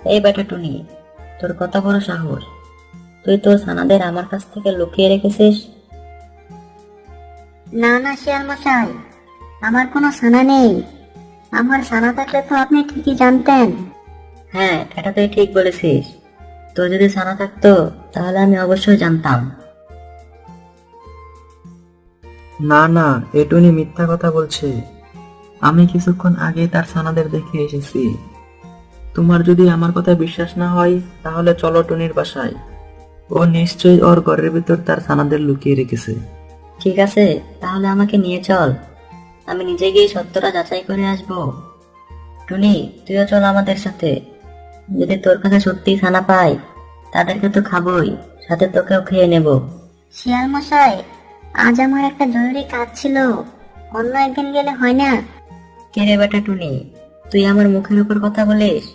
এই বেটা টুনি, তোর কত বড় সাহস! তুই তোর ছানাদের আমার কাছ থেকে লুকিয়ে রেখেছিস? না না শিয়াল মশাই, আমার কোনো ছানা নেই। আমার ছানা থাকলে তো আপনি ঠিকই জানতেন। হ্যাঁ, এটা তুই ঠিক বলেছিস। তোর যদি ছানা থাকতো তাহলে আমি অবশ্যই জানতাম। না না, এ টুনি মিথ্যা কথা বলছে। আমি কিছুক্ষণ আগে তার ছানাদের দেখে এসেছি। তোমার যদি আমার কথা বিশ্বাস না হয় তাহলে চলো টুনির বাসায়। ও নিশ্চয়ই ওর ঘরের ভিতর তার ছানাদের লুকিয়ে রেখেছে। ঠিক আছে, তাহলে আমাকে নিয়ে চল। আমি নিজে গিয়ে সত্যটা যাচাই করে আসবো। টুনি, তুইও চল আমাদের সাথে। যদি তোর কাছে সত্যি ছানা পাই, তাদেরকে তো খাবোই, সাথে তোকেও খেয়ে নেব। শিয়াল মশাই, আজ আমার একটা জরুরি কাজ ছিল, অন্য একদিন গেলে হয় না? কে রে বেটা টুনি, তুই আমার মুখের উপর কথা বলিস?